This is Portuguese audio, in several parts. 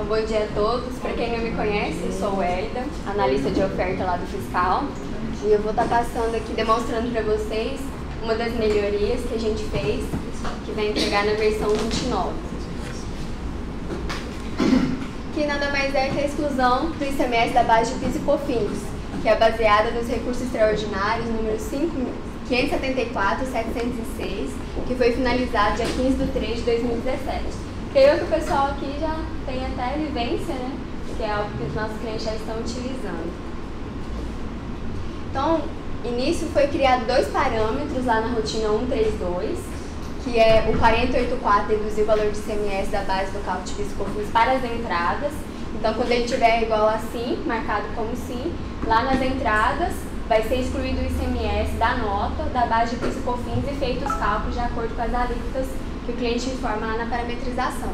Bom dia a todos. Para quem não me conhece, eu sou Hélida, analista de oferta lá do Fiscal. E eu vou estar passando aqui, demonstrando para vocês uma das melhorias que a gente fez, que vai entregar na versão 29. Que nada mais é que a exclusão do ICMS da base de PIS e COFINS, que é baseada nos recursos extraordinários número 5.574.706, que foi finalizado dia 15/3/2017. Creio que o pessoal aqui já tem até vivência, né? Que é algo que os nossos clientes já estão utilizando. Então, início foi criado 2 parâmetros lá na rotina 132, que é o 4084, deduzir o valor de ICMS da base do cálculo de PIS e COFINS para as entradas. Então, quando ele estiver igual a sim, marcado como sim, lá nas entradas vai ser excluído o ICMS da nota da base de PIS e COFINS e feito os cálculos de acordo com as alíquotas que o cliente informa lá na parametrização.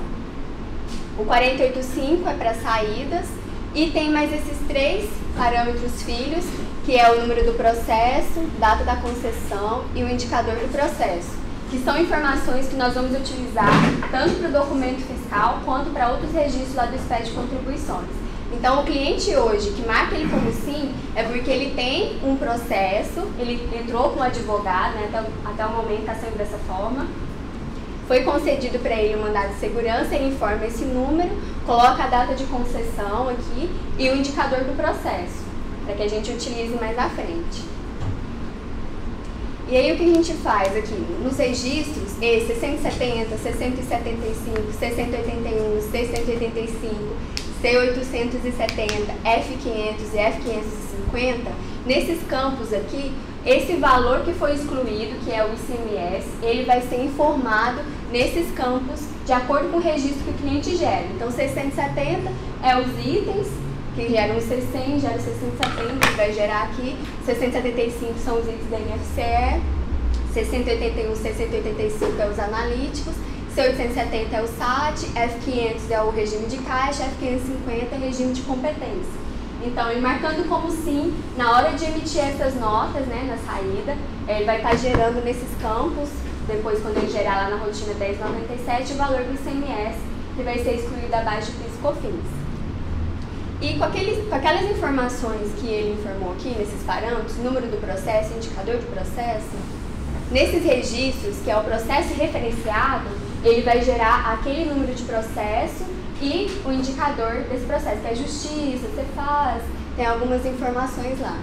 O 4085 é para saídas e tem mais esses 3 parâmetros filhos, que é o número do processo, data da concessão e o indicador do processo, que são informações que nós vamos utilizar tanto para o documento fiscal quanto para outros registros lá do SPED de contribuições. Então, o cliente hoje que marca ele como sim é porque ele tem um processo, ele entrou com um advogado, né, até o momento está sendo dessa forma. Foi concedido para ele um mandado de segurança, ele informa esse número, coloca a data de concessão aqui e o indicador do processo, para que a gente utilize mais à frente. E aí o que a gente faz aqui? Nos registros, esse 670, 675, 681, 685, C870, F500 e F550, nesses campos aqui, esse valor que foi excluído, que é o ICMS, ele vai ser informado nesses campos de acordo com o registro que o cliente gera. Então, 670 é os itens que geram o C100, gera o 670, que vai gerar aqui. 675 são os itens da NFCE, 681, 685 é os analíticos, C870 é o SAT, F500 é o regime de caixa, F550 é regime de competência. Então, ele marcando como sim, na hora de emitir essas notas, né, na saída, ele vai estar gerando nesses campos, depois quando ele gerar lá na rotina 1097, o valor do ICMS, que vai ser excluído abaixo de PIS e COFINS. E com aquelas informações que ele informou aqui, nesses parâmetros, número do processo, indicador do processo, nesses registros, que é o processo referenciado, ele vai gerar aquele número de processo e o indicador desse processo, que é justiça, Cefaz, tem algumas informações lá.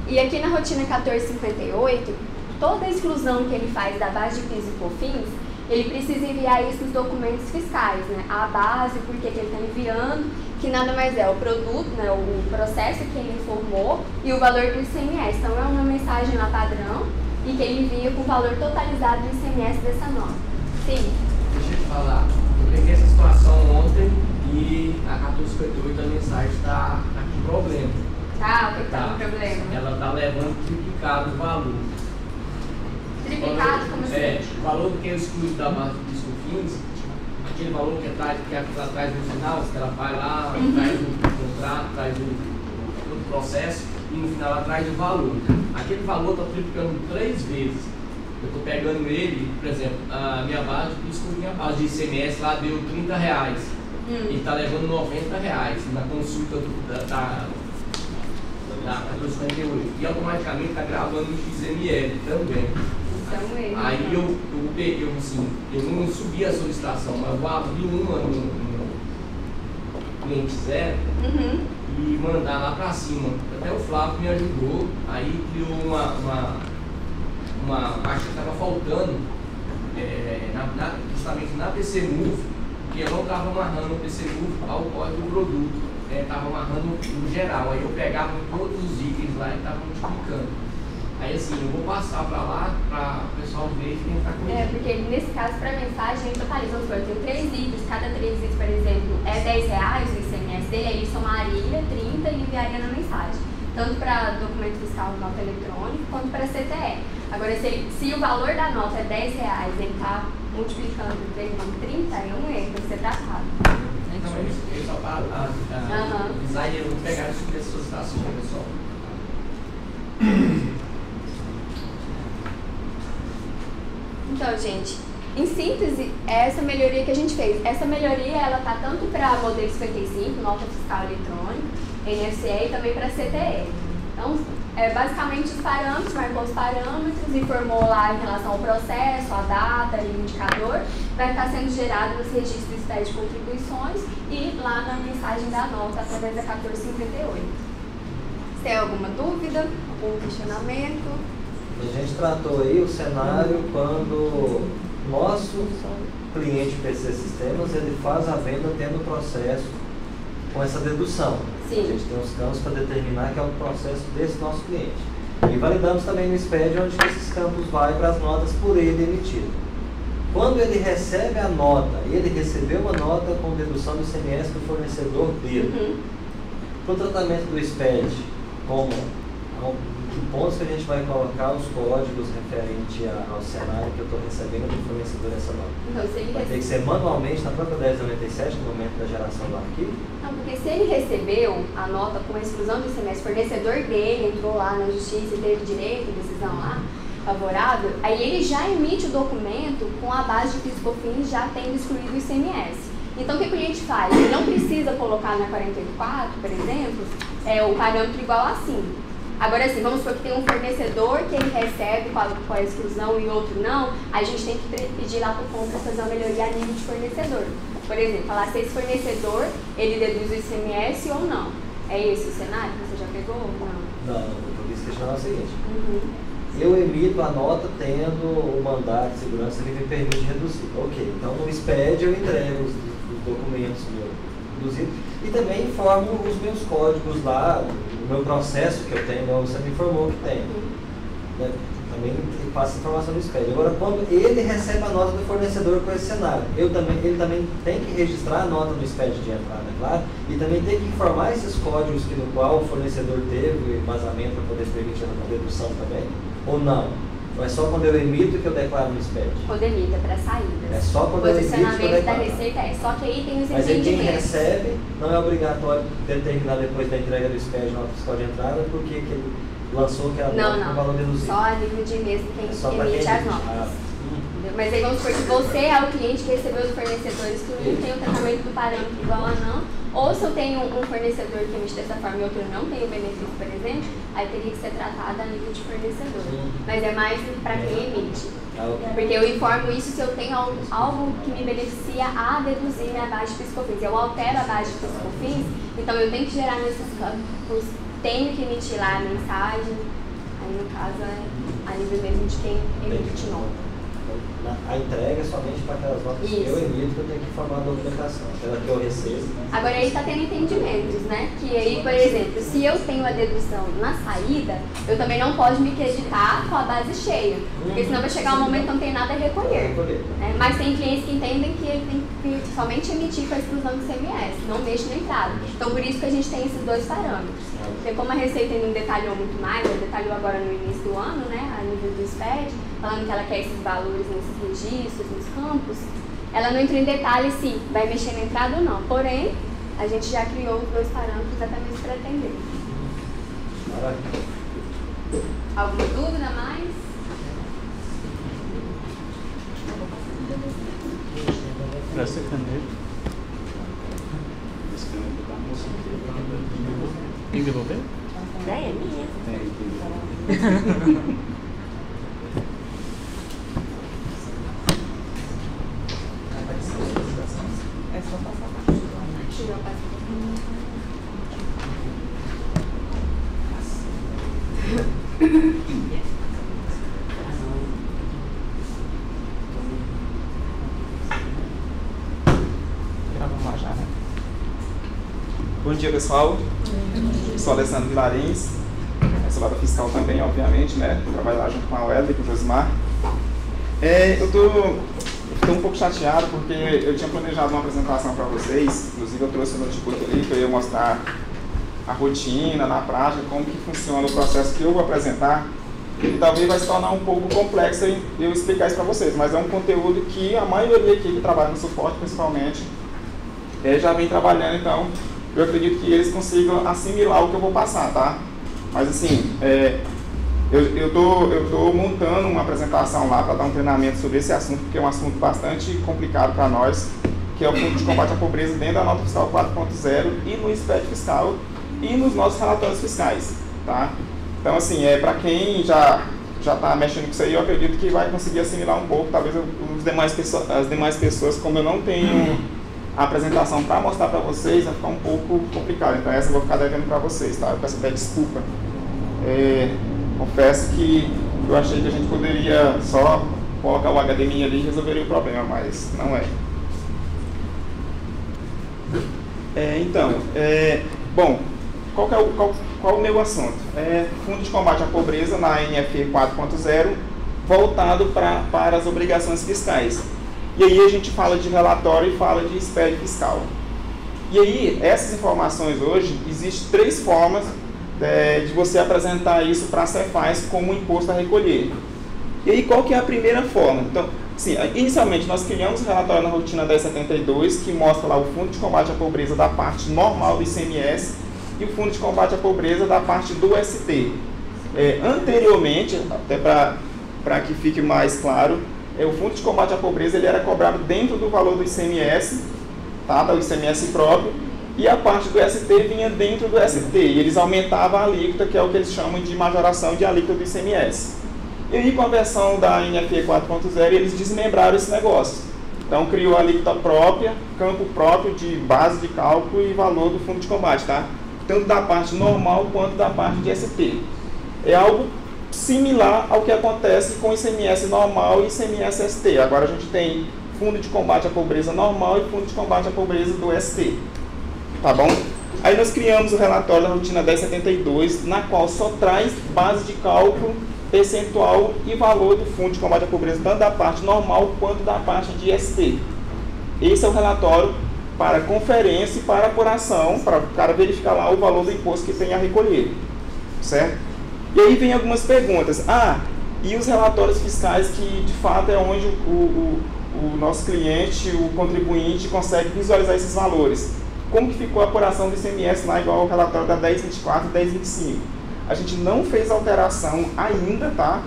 E aqui na rotina 1458, toda a exclusão que ele faz da base de PIS e COFINS, ele precisa enviar isso nos documentos fiscais, né? A base, por que ele está enviando, que nada mais é o produto, né? O processo que ele informou e o valor do ICMS. Então, é uma mensagem lá padrão e que ele envia com o valor totalizado do ICMS dessa nota. Sim? Deixa eu te falar. Eu peguei essa situação ontem e a 1458 a mensagem está com problema. Tá, o que está com problema? Ela está levando triplicado o valor. Triplicado? Como assim? O valor que é excluído da base de PIS e COFINS, aquele valor que ela traz no final, que ela vai lá, traz o contrato, traz o processo e no final ela traz o valor. Aquele valor está triplicando 3 vezes. Eu estou pegando ele, por exemplo, a minha base, minha base de ICMS lá deu R$30. Ele está levando R$90 na consulta da 1458. E automaticamente está gravando o XML também. Aí eu peguei, assim, eu não subi a solicitação, mas eu abri uma no cliente zero e mandar lá para cima. Até o Flávio me ajudou, aí criou uma acho que estava faltando justamente na PC Move, que eu não estava amarrando o PC Move ao código do produto, estava amarrando no geral, aí eu pegava todos os itens lá e estava multiplicando. Aí assim, eu vou passar para lá para o pessoal ver e tentar corrigir. Porque nesse caso, para a mensagem, ele totaliza, vamos supor, tem 3 itens, cada 3 itens, por exemplo, é R$10 o ICMS dele, aí ele somaria 30 e enviaria na mensagem. Tanto para documento fiscal, nota eletrônica, quanto para CTE. Agora, se o valor da nota é R$10, ele está multiplicando por 30, é um erro, deve ser tratado. Então, eu só para eu vou pegar isso dessa solicitação, pessoal. Então, gente, em síntese, é essa melhoria que a gente fez. Essa melhoria, ela tá tanto para modelo 55, nota fiscal eletrônica, NFCE, e também para CTE. Então, basicamente os parâmetros, marcou os parâmetros, informou lá em relação ao processo, a data e o indicador, vai estar sendo gerado nos registros do SPED de contribuições e lá na mensagem da nota através da 1458. Se tem alguma dúvida, algum questionamento? A gente tratou aí o cenário quando o nosso cliente PC Sistemas ele faz a venda tendo o processo com essa dedução. Sim. A gente tem os campos para determinar que é o processo desse nosso cliente. E validamos também no SPED onde esses campos vão para as notas por ele emitido. Quando ele recebe a nota, ele recebeu uma nota com dedução do ICMS do fornecedor dele. Para o tratamento do SPED, como que pontos que a gente vai colocar os códigos referentes ao cenário que eu estou recebendo do fornecedor essa nota? Então, se ele Vai ter que ser manualmente na própria 1097 no momento da geração do arquivo? Não, porque se ele recebeu a nota com exclusão do ICMS, fornecedor dele entrou lá na justiça e teve direito, decisão lá, favorável, aí ele já emite o documento com a base de PIS/COFINS já tendo excluído o ICMS. Então, o que o cliente faz? Ele não precisa colocar na 484, por exemplo, o parâmetro igual assim. Agora, assim, vamos supor que tem um fornecedor que ele recebe com a exclusão e outro não, aí a gente tem que pedir lá para o compra fazer uma melhoria a nível de fornecedor. Por exemplo, falar se esse fornecedor, ele deduz o ICMS ou não. É esse o cenário que você já pegou ou não? Não, eu quis questionar o seguinte. Eu emito a nota tendo o mandato de segurança que me permite reduzir. Ok, então no SPED eu entrego os documentos reduzidos e também informo os meus códigos lá, o meu processo que eu tenho, você me informou que tem. Né? Também passa informação no SPED. Agora, quando ele recebe a nota do fornecedor com esse cenário, ele também tem que registrar a nota no SPED de entrada, claro, e também tem que informar esses códigos no qual o fornecedor teve vazamento para poder permitir a dedução também, ou não? Ou é só quando eu emito que eu declaro no SPED? Quando emita, para saídas. É só quando eu emito que eu posicionamento da declaro. receita só que aí tem os Mas aí quem entendimentos. recebe não é obrigatório determinar depois da entrega do SPED nota fiscal de entrada, porque que ele lançou que a nota com valor deduzido. Só a nível de mesmo quem emite as notas. Entendeu? Mas aí vamos supor que você é o cliente que recebeu os fornecedores que um tem o tratamento do parâmetro igual a não, ou se eu tenho um fornecedor que emite dessa forma e outro não tem o benefício, por exemplo, aí teria que ser tratado a nível de fornecedor. Mas é mais para quem emite. Porque eu informo isso se eu tenho algo que me beneficia a deduzir minha base de PIS/COFINS. Eu altero a base de PIS/COFINS, então eu tenho que gerar nesses campos, tenho que emitir lá a mensagem, aí no caso é a nível mesmo de quem emite nota. A entrega é somente para aquelas notas que eu emito, que eu tenho que informar a documentação, aquela que eu recebo. Agora aí está tendo entendimentos, né? Que aí, por exemplo, se eu tenho a dedução na saída, eu também não posso me creditar com a base cheia, porque senão vai chegar um momento que não tem nada a recolher. Né? Mas tem clientes que entendem que ele tem que somente emitir com a exclusão do ICMS, não mexe na entrada. Então por isso que a gente tem esses dois parâmetros. Porque como a Receita ainda detalhou muito mais, ela detalhou agora no início do ano, né, a nível do SPED, falando que ela quer esses valores nesses registros, nos campos, ela não entrou em detalhe se vai mexer na entrada ou não. Porém, a gente já criou os dois parâmetros exatamente para atender. Maravilha. Alguma dúvida mais? Essa caneta. Esse caneta da moça. Tem que devolver? É minha. É só passar Vamos lá já, né? Bom dia, pessoal. Sou Alessandro Vilarins, sou lá da Fiscal também, obviamente, né? Trabalho lá junto com a Welly e com o Josimar. Eu tô um pouco chateado porque eu tinha planejado uma apresentação para vocês, inclusive eu trouxe o notebook ali que eu ia mostrar a rotina, na prática, como que funciona o processo que eu vou apresentar. E talvez vai se tornar um pouco complexo eu explicar isso para vocês, mas é um conteúdo que a maioria aqui que trabalha no suporte, principalmente, já vem trabalhando, então eu acredito que eles consigam assimilar o que eu vou passar, tá? Mas assim, Eu tô montando uma apresentação lá para dar um treinamento sobre esse assunto, porque é um assunto bastante complicado para nós, que é o Fundo de Combate à Pobreza dentro da Nota Fiscal 4.0 e no SPED fiscal e nos nossos relatórios fiscais, tá? Então, assim, para quem já está mexendo com isso aí, eu acredito que vai conseguir assimilar um pouco. Talvez as demais pessoas, como eu não tenho a apresentação para mostrar para vocês, vai ficar um pouco complicado. Então, essa eu vou ficar devendo para vocês, tá? Eu peço até desculpa. Confesso que eu achei que a gente poderia só colocar o HDMI ali e resolveria o problema, mas não é. Bom, qual o meu assunto? Fundo de Combate à Pobreza na NFE 4.0, voltado para as obrigações fiscais. E aí a gente fala de relatório e fala de SPED fiscal. E aí, essas informações hoje, existem 3 formas de você apresentar isso para a Cefaz como imposto a recolher. E aí, qual que é a primeira forma? Então, assim, inicialmente, nós criamos o relatório na rotina 1072, que mostra lá o Fundo de Combate à Pobreza da parte normal do ICMS e o Fundo de Combate à Pobreza da parte do ST. Anteriormente, até para que fique mais claro, o Fundo de Combate à Pobreza ele era cobrado dentro do valor do ICMS, tá, do ICMS próprio, e a parte do ST vinha dentro do ST, e eles aumentavam a alíquota, que é o que eles chamam de majoração de alíquota do ICMS. E aí, com a versão da NFE 4.0, eles desmembraram esse negócio. Então, criou a alíquota própria, campo próprio de base de cálculo e valor do fundo de combate, tá? Tanto da parte normal quanto da parte de ST. É algo similar ao que acontece com o ICMS normal e ICMS ST. Agora a gente tem Fundo de Combate à Pobreza normal e Fundo de Combate à Pobreza do ST. Tá bom? Aí nós criamos o relatório da rotina 1072, na qual só traz base de cálculo, percentual e valor do Fundo de Combate à Pobreza, tanto da parte normal quanto da parte de ST. Esse é o relatório para conferência e para apuração, para o cara verificar lá o valor do imposto que tem a recolher. Certo? E aí vem algumas perguntas. E os relatórios fiscais, que de fato é onde o nosso cliente, o contribuinte, consegue visualizar esses valores. Como que ficou a apuração do ICMS lá, igual ao relatório da 1024 e 1025? A gente não fez alteração ainda, tá?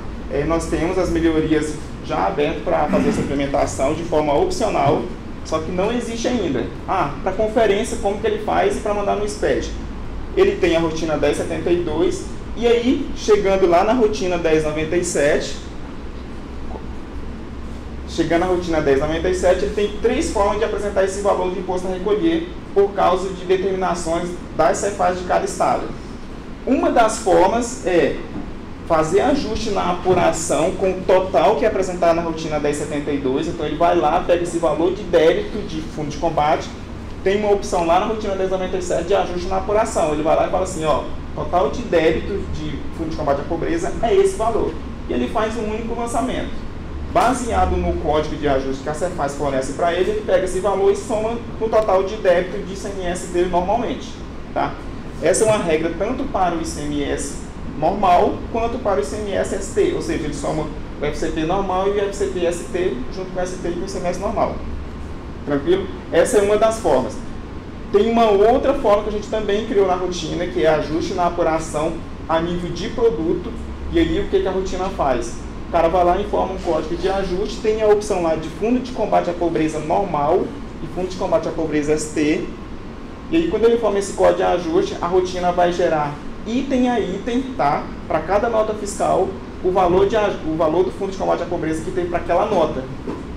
Nós temos as melhorias já abertas para fazer essa implementação de forma opcional, só que não existe ainda. Para conferência, como que ele faz e para mandar no SPED? Ele tem a rotina 1072, e aí, chegando lá na rotina 1097, ele tem 3 formas de apresentar esse valor de imposto a recolher por causa de determinações das Cefaz de cada estado. Uma das formas é fazer ajuste na apuração com o total que é apresentado na rotina 1072. Então ele vai lá, pega esse valor de débito de fundo de combate, tem uma opção lá na rotina 1097 de ajuste na apuração. Ele vai lá e fala assim, total de débito de fundo de combate à pobreza é esse valor. E ele faz um único lançamento. Baseado no código de ajuste que a Cefaz fornece para ele pega esse valor e soma no total de débito de ICMS dele normalmente. Tá? Essa é uma regra tanto para o ICMS normal quanto para o ICMS ST, ou seja, ele soma o FCP normal e o FCP ST junto com o ST e o ICMS normal. Tranquilo? Essa é uma das formas. Tem uma outra forma que a gente também criou na rotina, que é ajuste na apuração a nível de produto. E aí o que a rotina faz? O cara vai lá e informa um código de ajuste, tem a opção lá de Fundo de Combate à Pobreza normal e Fundo de Combate à Pobreza ST. E aí quando ele informa esse código de ajuste, a rotina vai gerar item a item, tá? Para cada nota fiscal, o valor do Fundo de Combate à Pobreza que tem para aquela nota.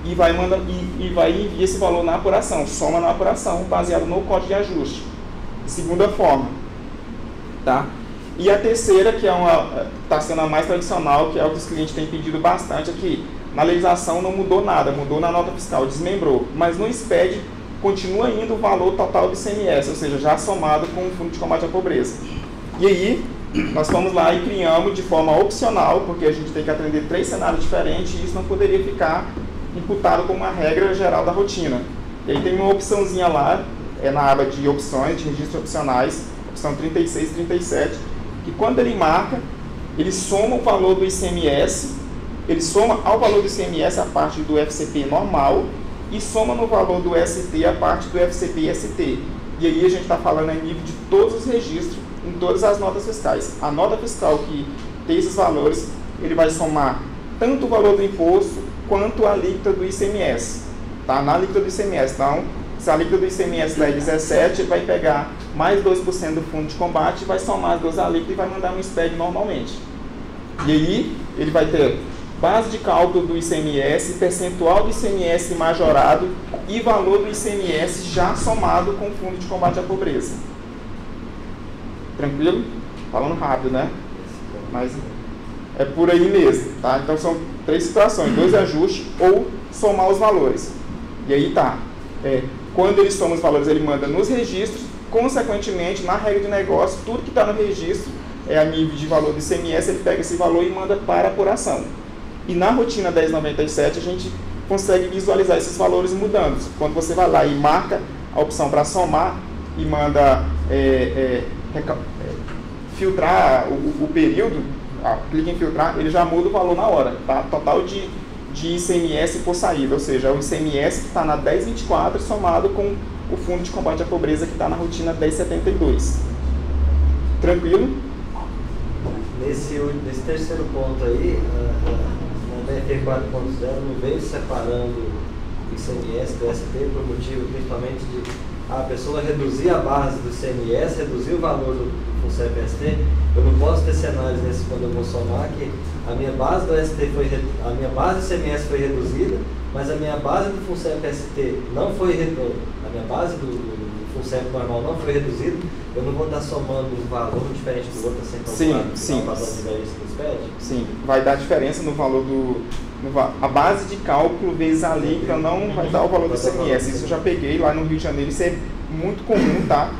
E vai enviar esse valor na apuração, soma na apuração, baseado no código de ajuste. Segunda forma, tá? E a terceira, que está sendo a mais tradicional, que é o que os clientes têm pedido bastante aqui. Na legislação não mudou nada, mudou na nota fiscal, desmembrou. Mas no SPED continua indo o valor total do ICMS, ou seja, já somado com o Fundo de Combate à Pobreza. E aí, nós fomos lá e criamos de forma opcional, porque a gente tem que atender 3 cenários diferentes e isso não poderia ficar imputado como uma regra geral da rotina. E aí tem uma opçãozinha lá, na aba de opções, de registros opcionais, opção 36 e 37, que quando ele marca, ele soma o valor do ICMS, ele soma ao valor do ICMS a parte do FCP normal e soma no valor do ST a parte do FCP ST. E aí a gente está falando a nível de todos os registros, em todas as notas fiscais. A nota fiscal que ter esses valores, ele vai somar tanto o valor do imposto quanto a alíquota do ICMS. Tá? Na alíquota do ICMS, então, se a alíquota do ICMS der 17, ele vai pegar mais 2% do fundo de combate, vai somar as duas alíquotas e vai mandar no SPED normalmente. E aí, ele vai ter base de cálculo do ICMS, percentual do ICMS majorado e valor do ICMS já somado com o fundo de combate à pobreza. Tranquilo? Falando rápido, né? Mas é por aí mesmo, tá? Então são 3 situações, 2 ajustes ou somar os valores. E aí tá, quando ele soma os valores, ele manda nos registros, consequentemente, na regra de negócio, tudo que está no registro, a nível de valor do ICMS, ele pega esse valor e manda para apuração. E na rotina 1097, a gente consegue visualizar esses valores mudando. Quando você vai lá e marca a opção para somar e manda filtrar o período, clica em filtrar, ele já muda o valor na hora, tá? Total de ICMS por saída, ou seja, o ICMS que está na 1024 somado com o Fundo de Combate à Pobreza que está na rotina 1072. Tranquilo? Nesse terceiro ponto aí, na BFE 4.0 não veio separando o ICMS do ST por motivo principalmente de a pessoa reduzir a base do ICMS, reduzir o valor do FUNCEP-ST. Eu não posso ter cenários nesse quando eu vou somar que a minha base do ST a minha base do ICMS foi reduzida, mas a minha base do FUNCEP-ST não foi reduzida, a minha base do FUNCEP normal não foi reduzida. Eu não vou estar somando um valor diferente do outro sem calcular. Sim. Do sim, vai dar diferença no valor a base de cálculo vezes a alíquota não vai dar o valor do ICMS. Isso eu já peguei lá no Rio de Janeiro, isso é muito comum, tá?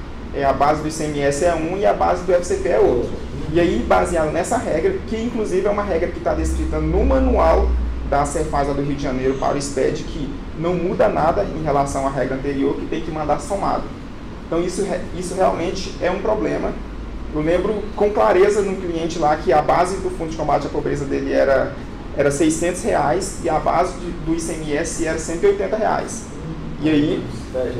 A base do ICMS é um e a base do FCP é outro. E aí, baseado nessa regra, que inclusive é uma regra que está descrita no manual da Serfasa do Rio de Janeiro para o SPED, que não muda nada em relação à regra anterior, que tem que mandar somado. Então isso realmente é um problema. Eu lembro com clareza num cliente lá que a base do Fundo de Combate à Pobreza dele era R$600 e a base do ICMS era R$180. E aí,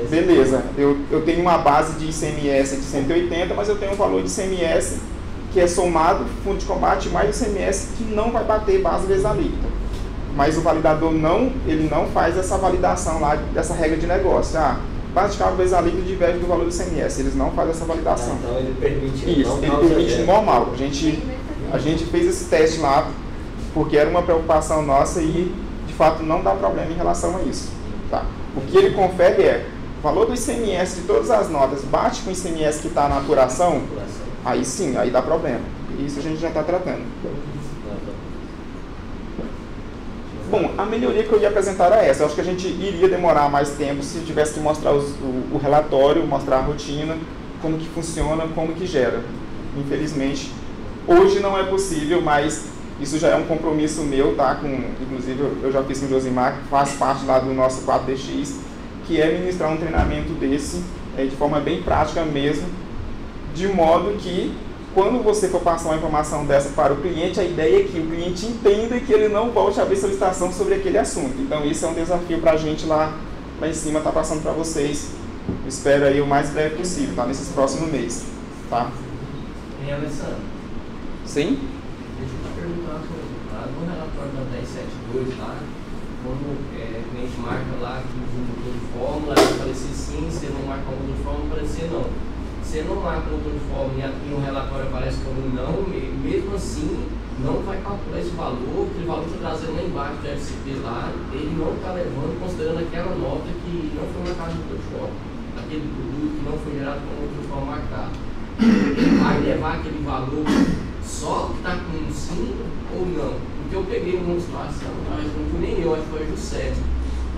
beleza, eu tenho uma base de ICMS de 180, mas eu tenho um valor de ICMS que é somado, Fundo de Combate mais ICMS, que não vai bater base vezes alíquota. Mas o validador ele não faz essa validação lá dessa regra de negócio. Base de cálculo vezes alíquota diverge do valor do ICMS. Eles não fazem essa validação. Então ele permite. Isso, ele permite normal. A gente fez esse teste lá porque era uma preocupação nossa e de fato não dá problema em relação a isso. Tá? O que ele confere o valor do ICMS de todas as notas bate com o ICMS que está na apuração, aí sim, aí dá problema. Isso a gente já está tratando. Bom, a melhoria que eu ia apresentar era essa. Eu acho que a gente iria demorar mais tempo se tivesse que mostrar o relatório, mostrar a rotina, como que funciona, como que gera. Infelizmente, hoje não é possível, mas isso já é um compromisso meu, tá? Inclusive, eu já fiz com o Josimar, que faz parte lá do nosso 4DX, que é ministrar um treinamento desse, de forma bem prática mesmo, de modo que quando você for passar uma informação dessa para o cliente, a ideia é que o cliente entenda que ele não volte a abrir solicitação sobre aquele assunto. Então, isso é um desafio para a gente lá em cima, tá passando para vocês. Eu espero aí o mais breve possível, tá? Nesses próximos meses, tá? E Alessandro? Sim? Deixa eu te perguntar uma coisa. Lá no relatório da 1072, lá, quando o cliente marca lá que o motor de fórmula, vai aparecer sim, se não marcar o motor de fórmula, vai aparecer não. Se não marca o motor de fórmula e no relatório aparece como não, mesmo assim, não vai calcular esse valor, aquele valor que está trazendo lá embaixo do FCP lá, ele não está levando, considerando aquela nota que não foi marcada no motor de fórmula, aquele produto que não foi gerado com o motor de fórmula marcado. Ele vai levar aquele valor só que está com um sim ou não? Porque eu peguei uma situação, mas não fui nem eu, acho que foi o Jusceto,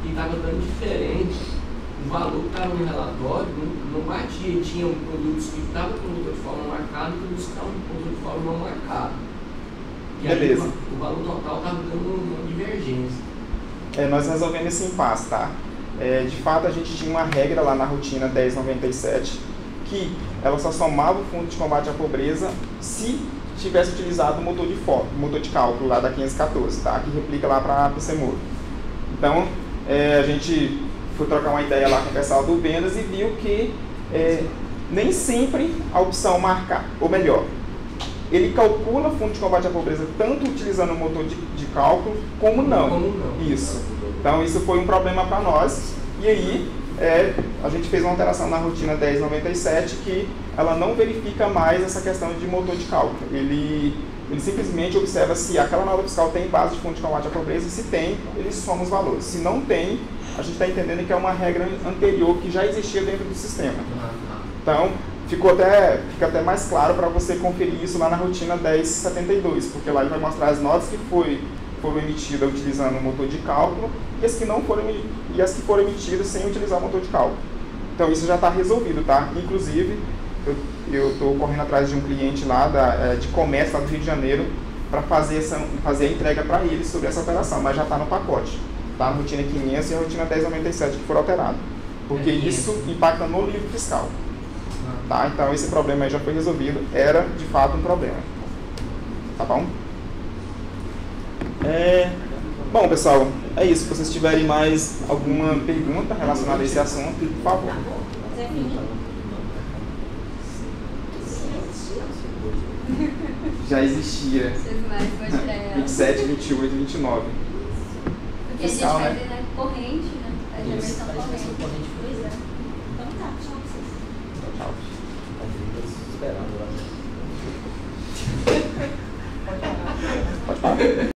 que estava dando diferente. O valor que estava no relatório não batia, tinha produtos que estavam com o motor de fórmula marcado e produtos que estavam com o motor de fórmula não marcado. E beleza. Aí o valor total estava dando uma divergência. Nós resolvemos esse impasse, tá? De fato, a gente tinha uma regra lá na rotina 1097 que ela só somava o Fundo de Combate à Pobreza se tivesse utilizado o motor de cálculo lá da 514, tá? Que replica lá para a PCMOR. Então, a gente foi trocar uma ideia lá com o pessoal do Vendas e viu que nem sempre a opção marcar, ou melhor, ele calcula fundo de combate à pobreza tanto utilizando o motor de cálculo como não. Isso. Então isso foi um problema para nós. E aí a gente fez uma alteração na rotina 1097 que ela não verifica mais essa questão de motor de cálculo. Ele simplesmente observa se aquela nota fiscal tem base de fundo de combate à pobreza, e se tem, ele soma os valores. Se não tem, a gente está entendendo que é uma regra anterior que já existia dentro do sistema. Então, fica até mais claro para você conferir isso lá na rotina 1072, porque lá ele vai mostrar as notas que foram emitidas utilizando o motor de cálculo e as que foram emitidas sem utilizar o motor de cálculo. Então, isso já está resolvido, tá? Inclusive, eu estou correndo atrás de um cliente lá de comércio lá do Rio de Janeiro para fazer a entrega para eles sobre essa operação, mas já está no pacote. Está na rotina 500 e a rotina 1097 que foram alteradas, porque isso impacta no livro fiscal. Tá? Então esse problema aí já foi resolvido, era de fato um problema. Tá bom? Bom, pessoal, é isso. Se vocês tiverem mais alguma pergunta relacionada a esse assunto, por favor. Já existia. 27, 28 e 29. Porque a gente faz corrente, né? A versão corrente.